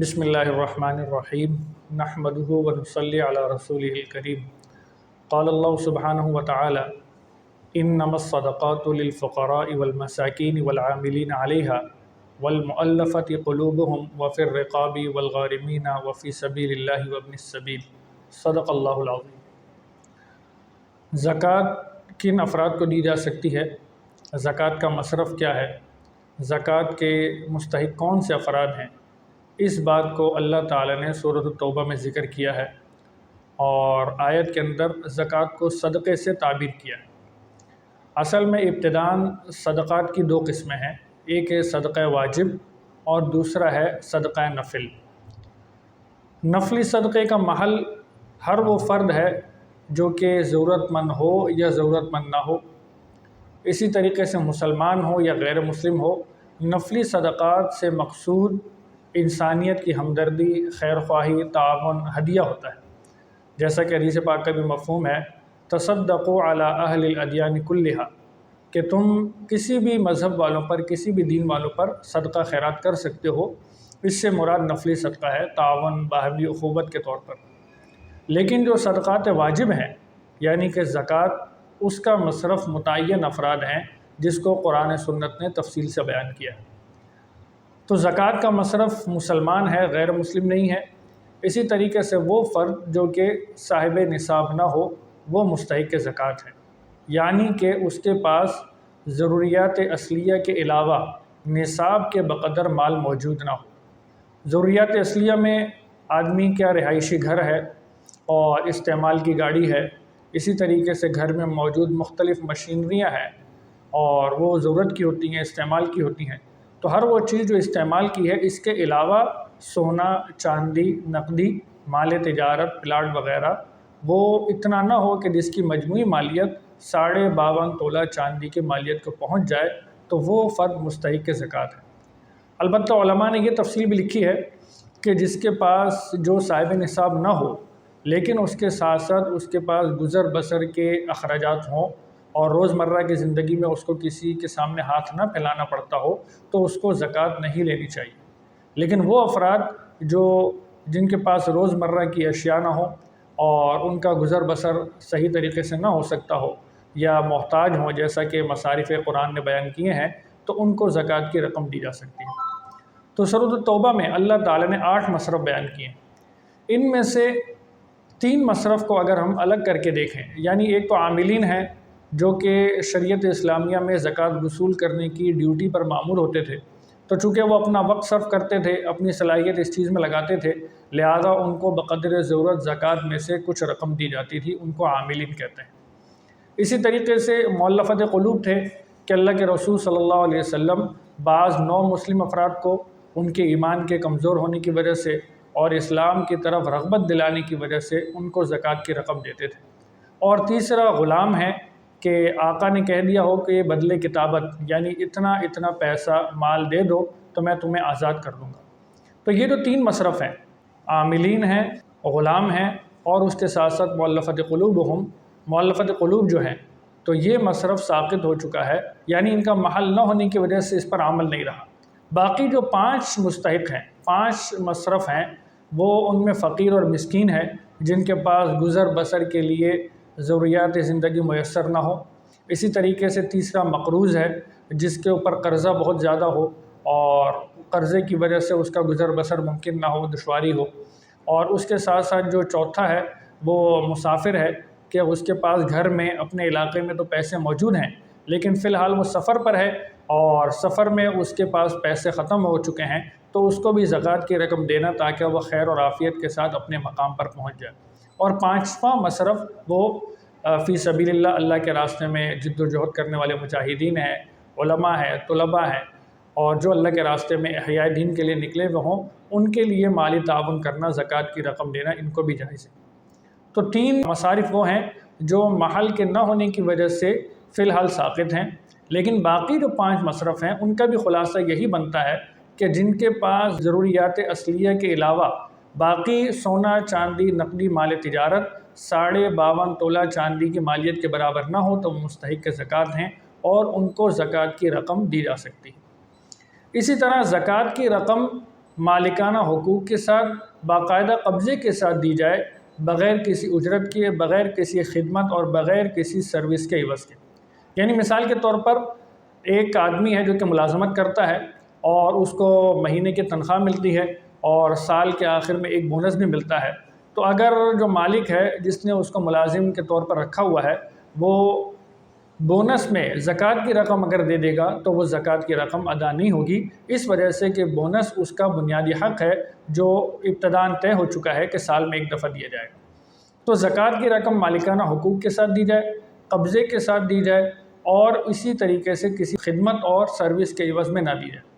بسم اللہ الرحمن الرحیم نحمدہ ونصلی علی رسولہ الکریم قال اللہ سبحانہ وتعالی انما الصدقات للفقراء والمساکین والعاملین علیہا والمؤلفۃ قلوبہم وفی الرقاب والغارمین وفی سبیل اللہ وابن السبیل صدق اللہ العظیم۔ زکوٰۃ کن افراد کو دی جا سکتی ہے؟ زکوٰۃ کا مصرف کیا ہے؟ زکوٰۃ کے مستحق کون سے افراد ہیں؟ اس بات کو اللہ تعالیٰ نے سورۃ التوبہ میں ذکر کیا ہے اور آیت کے اندر زکوٰۃ کو صدقے سے تعبیر کیا ہے۔ اصل میں ابتداً صدقات کی دو قسمیں ہیں، ایک ہے صدقہ واجب اور دوسرا ہے صدقہ نفل۔ نفلی صدقے کا محل ہر وہ فرد ہے جو کہ ضرورت مند ہو یا ضرورت مند نہ ہو، اسی طریقے سے مسلمان ہو یا غیر مسلم ہو۔ نفلی صدقات سے مقصود انسانیت کی ہمدردی، خیر خواہی، تعاون، ہدیہ ہوتا ہے، جیسا کہ حدیث پاک کا بھی مفہوم ہے تصدقوا علی اہل الادیان کلہا، کہ تم کسی بھی مذہب والوں پر، کسی بھی دین والوں پر صدقہ خیرات کر سکتے ہو۔ اس سے مراد نفلی صدقہ ہے، تعاون، باہمی اخوت کے طور پر۔ لیکن جو صدقات واجب ہیں یعنی کہ زکوٰۃ، اس کا مصرف متعین افراد ہیں جس کو قرآن سنت نے تفصیل سے بیان کیا ہے۔ تو زکوٰۃ کا مصرف مسلمان ہے، غیر مسلم نہیں ہے۔ اسی طریقے سے وہ فرد جو کہ صاحب نصاب نہ ہو وہ مستحق زکوٰۃ ہے، یعنی کہ اس کے پاس ضروریات اصلیہ کے علاوہ نصاب کے بقدر مال موجود نہ ہو۔ ضروریات اصلیہ میں آدمی کا رہائشی گھر ہے اور استعمال کی گاڑی ہے، اسی طریقے سے گھر میں موجود مختلف مشینریاں ہیں اور وہ ضرورت کی ہوتی ہیں، استعمال کی ہوتی ہیں۔ تو ہر وہ چیز جو استعمال کی ہے، اس کے علاوہ سونا، چاندی، نقدی، مال تجارت، پلاٹ وغیرہ، وہ اتنا نہ ہو کہ جس کی مجموعی مالیت 52.5 تولہ چاندی کی مالیت کو پہنچ جائے، تو وہ فرد مستحق زکوٰۃ ہے۔ البتہ علماء نے یہ تفصیل بھی لکھی ہے کہ جس کے پاس جو صاحب نصاب نہ ہو لیکن اس کے ساتھ ساتھ اس کے پاس گزر بسر کے اخراجات ہوں اور روزمرہ کی زندگی میں اس کو کسی کے سامنے ہاتھ نہ پھیلانا پڑتا ہو، تو اس کو زکوٰۃ نہیں لینی چاہیے۔ لیکن وہ افراد جن کے پاس روزمرہ کی اشیاء نہ ہوں اور ان کا گزر بسر صحیح طریقے سے نہ ہو سکتا ہو یا محتاج ہوں، جیسا کہ مصارف قرآن نے بیان کیے ہیں، تو ان کو زکوٰۃ کی رقم دی جا سکتی ہے۔ تو سورۃ التوبہ میں اللہ تعالیٰ نے 8 مصرف بیان کیے ہیں۔ ان میں سے 3 مصرف کو اگر ہم الگ کر کے دیکھیں، یعنی ایک تو عاملین ہیں جو کہ شریعت اسلامیہ میں زکوٰۃ وصول کرنے کی ڈیوٹی پر مامور ہوتے تھے، تو چونکہ وہ اپنا وقت صرف کرتے تھے، اپنی صلاحیت اس چیز میں لگاتے تھے، لہذا ان کو بقدر ضرورت زکوٰۃ میں سے کچھ رقم دی جاتی تھی، ان کو عاملین کہتے ہیں۔ اسی طریقے سے مؤلفۃ قلوب تھے کہ اللہ کے رسول صلی اللہ علیہ وسلم بعض نو مسلم افراد کو ان کے ایمان کے کمزور ہونے کی وجہ سے اور اسلام کی طرف رغبت دلانے کی وجہ سے ان کو زکوٰۃ کی رقم دیتے تھے۔ اور تیسرا غلام ہے کہ آقا نے کہہ دیا ہو کہ بدلے کتابت، یعنی اتنا اتنا پیسہ مال دے دو تو میں تمہیں آزاد کر دوں گا۔ تو یہ جو 3 مصرف ہیں، عاملین ہیں، غلام ہیں اور اس کے ساتھ ساتھ مؤلفۃ قلوبہم، مؤلفۃ قلوب جو ہیں، تو یہ مصرف ساقط ہو چکا ہے، یعنی ان کا محل نہ ہونے کی وجہ سے اس پر عمل نہیں رہا۔ باقی جو 5 مستحق ہیں، 5 مصرف ہیں، وہ ان میں فقیر اور مسکین ہے جن کے پاس گزر بسر کے لیے ضروریات زندگی میسر نہ ہو۔ اسی طریقے سے تیسرا مقروض ہے، جس کے اوپر قرضہ بہت زیادہ ہو اور قرضے کی وجہ سے اس کا گزر بسر ممکن نہ ہو، دشواری ہو۔ اور اس کے ساتھ ساتھ جو چوتھا ہے وہ مسافر ہے کہ اس کے پاس گھر میں اپنے علاقے میں تو پیسے موجود ہیں لیکن فی الحال وہ سفر پر ہے اور سفر میں اس کے پاس پیسے ختم ہو چکے ہیں، تو اس کو بھی زکوٰۃ کی رقم دینا تاکہ وہ خیر اور عافیت کے ساتھ اپنے مقام پر پہنچ جائے۔ اور 5واں مصرف وہ فی سبیل اللہ، اللہ کے راستے میں جد و جہد کرنے والے مجاہدین ہیں، علماء ہیں، طلباء ہیں، اور جو اللہ کے راستے میں احیاء دین کے لیے نکلے ہوئے ہوں، ان کے لیے مالی تعاون کرنا، زکوٰۃ کی رقم دینا، ان کو بھی جائز ہے۔ تو 3 مصارف وہ ہیں جو محل کے نہ ہونے کی وجہ سے فی الحال ساقط ہیں، لیکن باقی جو 5 مصرف ہیں ان کا بھی خلاصہ یہی بنتا ہے کہ جن کے پاس ضروریات اصلیہ کے علاوہ باقی سونا، چاندی، نقدی مال تجارت 52.5 تولہ چاندی کی مالیت کے برابر نہ ہو تو وہ مستحق زکوٰۃ ہیں اور ان کو زکوٰۃ کی رقم دی جا سکتی ہے۔ اسی طرح زکوٰۃ کی رقم مالکانہ حقوق کے ساتھ باقاعدہ قبضے کے ساتھ دی جائے، بغیر کسی اجرت کے، بغیر کسی خدمت اور بغیر کسی سروس کے عوض کے۔ یعنی مثال کے طور پر ایک آدمی ہے جو کہ ملازمت کرتا ہے اور اس کو مہینے کی تنخواہ ملتی ہے اور سال کے آخر میں ایک بونس بھی ملتا ہے، تو اگر جو مالک ہے جس نے اس کو ملازم کے طور پر رکھا ہوا ہے، وہ بونس میں زکوٰۃ کی رقم اگر دے دے گا تو وہ زکوٰۃ کی رقم ادا نہیں ہوگی، اس وجہ سے کہ بونس اس کا بنیادی حق ہے جو ابتداً طے ہو چکا ہے کہ سال میں ایک دفعہ دیا جائے گا۔ تو زکوٰۃ کی رقم مالکانہ حقوق کے ساتھ دی جائے، قبضے کے ساتھ دی جائے، اور اسی طریقے سے کسی خدمت اور سروس کے عوض میں نہ دی جائے۔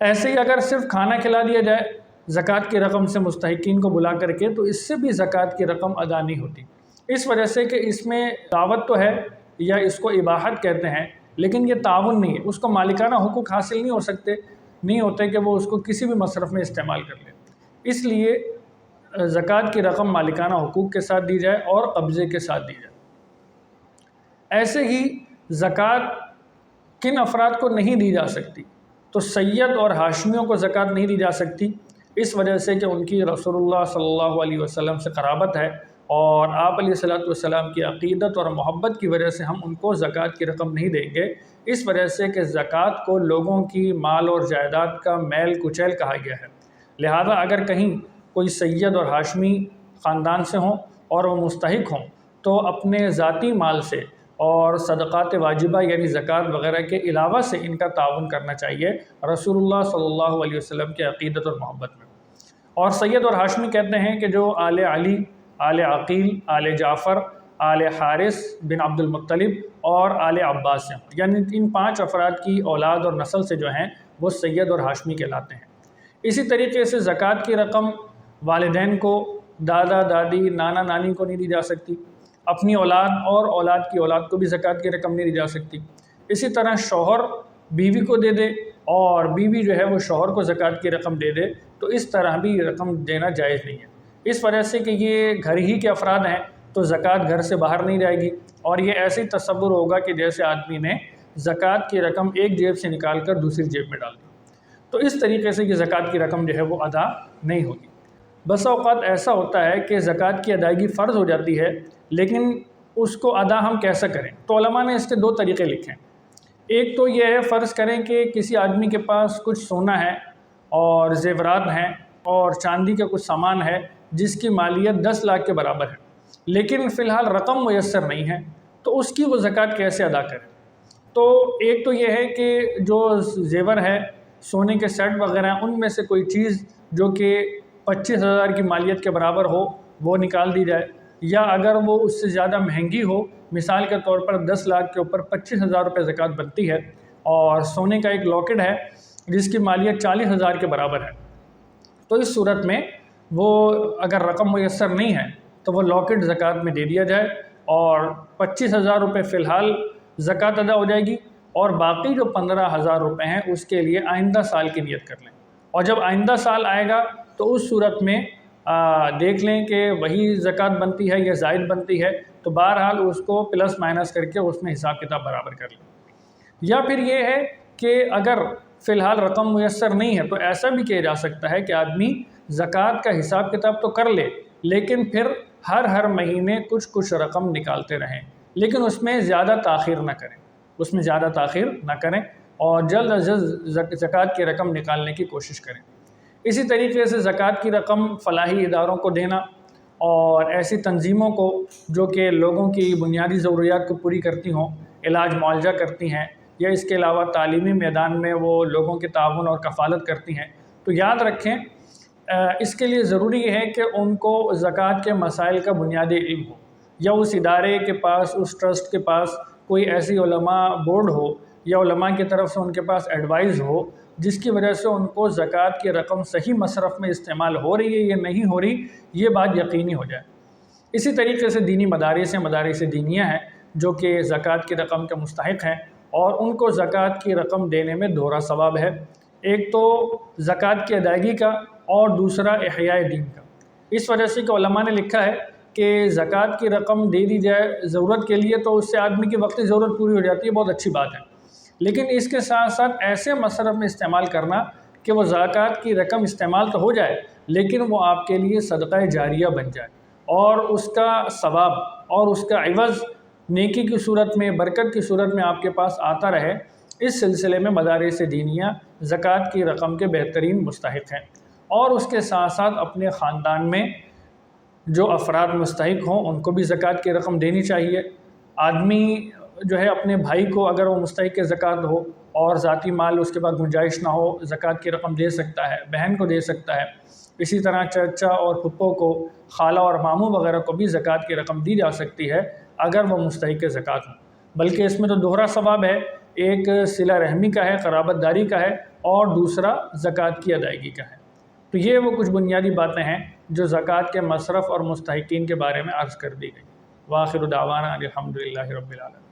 ایسے ہی اگر صرف کھانا کھلا دیا جائے زکوٰۃ کی رقم سے مستحقین کو بلا کر کے، تو اس سے بھی زکوٰۃ کی رقم ادا نہیں ہوتی، اس وجہ سے کہ اس میں دعوت تو ہے یا اس کو اباحت کہتے ہیں، لیکن یہ تعاون نہیں ہے، اس کو مالکانہ حقوق حاصل نہیں ہوتے کہ وہ اس کو کسی بھی مصرف میں استعمال کر لے۔ اس لیے زکوٰۃ کی رقم مالکانہ حقوق کے ساتھ دی جائے اور قبضے کے ساتھ دی جائے۔ ایسے ہی زکوٰۃ کن افراد کو نہیں دی جا سکتی؟ تو سید اور ہاشمیوں کو زکوٰۃ نہیں دی جا سکتی، اس وجہ سے کہ ان کی رسول اللہ صلی اللہ علیہ وسلم سے قرابت ہے، اور آپ علیہ السلام کی عقیدت اور محبت کی وجہ سے ہم ان کو زکوٰۃ کی رقم نہیں دیں گے، اس وجہ سے کہ زکوٰۃ کو لوگوں کی مال اور جائیداد کا میل کچیل کہا گیا ہے۔ لہذا اگر کہیں کوئی سید اور ہاشمی خاندان سے ہوں اور وہ مستحق ہوں تو اپنے ذاتی مال سے اور صدقات واجبہ یعنی زکوٰۃ وغیرہ کے علاوہ سے ان کا تعاون کرنا چاہیے رسول اللہ صلی اللہ علیہ وسلم کی عقیدت اور محبت میں۔ اور سید اور ہاشمی کہتے ہیں کہ جو آل علی، آل عقیل، آل جعفر، آل حارث بن عبد المطلب اور آل عباس ہیں، یعنی ان 5 افراد کی اولاد اور نسل سے جو ہیں وہ سید اور ہاشمی کہلاتے ہیں۔ اسی طریقے سے زکوٰۃ کی رقم والدین کو، دادا دادی، نانا نانی کو نہیں دی جا سکتی، اپنی اولاد اور اولاد کی اولاد کو بھی زکوٰۃ کی رقم نہیں دی جا سکتی۔ اسی طرح شوہر بیوی کو دے دے اور بیوی جو ہے وہ شوہر کو زکوٰۃ کی رقم دے دے، تو اس طرح بھی رقم دینا جائز نہیں ہے، اس وجہ سے کہ یہ گھر ہی کے افراد ہیں تو زکوٰۃ گھر سے باہر نہیں جائے گی، اور یہ ایسے ہی تصور ہوگا کہ جیسے آدمی نے زکوٰۃ کی رقم ایک جیب سے نکال کر دوسری جیب میں ڈال دی، تو اس طریقے سے یہ زکوٰۃ کی رقم جو ہے وہ ادا نہیں ہوگی۔ بسا اوقات ایسا ہوتا ہے کہ زکوٰۃ کی ادائیگی فرض ہو جاتی ہے، لیکن اس کو ادا ہم کیسے کریں؟ تو علماء نے اس کے 2 طریقے لکھے ہیں۔ ایک تو یہ ہے، فرض کریں کہ کسی آدمی کے پاس کچھ سونا ہے اور زیورات ہیں اور چاندی کا کچھ سامان ہے جس کی مالیت 10 لاکھ کے برابر ہے، لیکن فی الحال رقم میسر نہیں ہے، تو اس کی وہ زکوٰۃ کیسے ادا کریں؟ تو ایک تو یہ ہے کہ جو زیور ہے، سونے کے سیٹ وغیرہ ہیں، ان میں سے کوئی چیز جو کہ 25,000 کی مالیت کے برابر ہو وہ نکال دی جائے، یا اگر وہ اس سے زیادہ مہنگی ہو، مثال کے طور پر 10 لاکھ کے اوپر 25,000 روپے زکوٰۃ بنتی ہے، اور سونے کا ایک لاکٹ ہے جس کی مالیت 40,000 کے برابر ہے، تو اس صورت میں وہ اگر رقم میسر نہیں ہے تو وہ لاکٹ زکوٰۃ میں دے دیا جائے، اور 25,000 روپے فی الحال زکوٰۃ ادا ہو جائے گی، اور باقی جو 15,000 روپے ہیں اس کے لیے آئندہ سال کی نیت کر لیں، اور جب آئندہ سال آئے گا تو اس صورت میں دیکھ لیں کہ وہی زکوٰۃ بنتی ہے یا زائد بنتی ہے، تو بہرحال اس کو پلس مائنس کر کے اس میں حساب کتاب برابر کر لیں۔ یا پھر یہ ہے کہ اگر فی الحال رقم میسر نہیں ہے تو ایسا بھی کیا جا سکتا ہے کہ آدمی زکوٰۃ کا حساب کتاب تو کر لے، لیکن پھر ہر مہینے کچھ رقم نکالتے رہیں، لیکن اس میں زیادہ تاخیر نہ کریں، اور جلد از جلد زکوٰۃ کی رقم نکالنے کی کوشش کریں۔ اسی طریقے سے زکوٰۃ کی رقم فلاحی اداروں کو دینا، اور ایسی تنظیموں کو جو کہ لوگوں کی بنیادی ضروریات کو پوری کرتی ہوں، علاج معالجہ کرتی ہیں، یا اس کے علاوہ تعلیمی میدان میں وہ لوگوں کے تعاون اور کفالت کرتی ہیں، تو یاد رکھیں اس کے لیے ضروری ہے کہ ان کو زکوٰۃ کے مسائل کا بنیادی علم ہو، یا اس ادارے کے پاس، اس ٹرسٹ کے پاس کوئی ایسی علماء بورڈ ہو یا علماء کی طرف سے ان کے پاس ایڈوائز ہو جس کی وجہ سے ان کو زکوٰۃ کی رقم صحیح مصرف میں استعمال ہو رہی ہے یا نہیں ہو رہی، یہ بات یقینی ہو جائے۔ اسی طریقے سے دینی مدارس دینیہ ہیں جو کہ زکوٰۃ کی رقم کے مستحق ہیں، اور ان کو زکوٰۃ کی رقم دینے میں دوہرا ثواب ہے، ایک تو زکوٰۃ کی ادائیگی کا اور دوسرا احیاء دین کا۔ اس وجہ سے کہ علماء نے لکھا ہے کہ زکوٰۃ کی رقم دے دی جائے ضرورت کے لیے تو اس سے آدمی کی وقتی ضرورت پوری ہو جاتی ہے، بہت اچھی بات ہے، لیکن اس کے ساتھ ساتھ ایسے مصرف میں استعمال کرنا کہ وہ زکوٰۃ کی رقم استعمال تو ہو جائے لیکن وہ آپ کے لیے صدقہ جاریہ بن جائے، اور اس کا ثواب اور اس کا عوض نیکی کی صورت میں، برکت کی صورت میں آپ کے پاس آتا رہے۔ اس سلسلے میں مدارس دینیہ زکوٰۃ کی رقم کے بہترین مستحق ہیں، اور اس کے ساتھ ساتھ اپنے خاندان میں جو افراد مستحق ہوں ان کو بھی زکوٰۃ کی رقم دینی چاہیے۔ آدمی جو ہے اپنے بھائی کو اگر وہ مستحق زکوٰۃ ہو اور ذاتی مال اس کے پاس گنجائش نہ ہو، زکوٰۃ کی رقم دے سکتا ہے، بہن کو دے سکتا ہے۔ اسی طرح چچا اور پھپھو کو، خالہ اور ماموں وغیرہ کو بھی زکوٰۃ کی رقم دی جا سکتی ہے اگر وہ مستحق زکوٰۃ ہوں، بلکہ اس میں تو دوہرا ثواب ہے، ایک صلہ رحمی کا ہے، قرابت داری کا ہے، اور دوسرا زکوٰۃ کی ادائیگی کا ہے۔ تو یہ وہ کچھ بنیادی باتیں ہیں جو زکوٰۃ کے مصرف اور مستحقین کے بارے میں عرض کر دی گئی۔ وآخر دعوانا الحمدللہ رب العالمین۔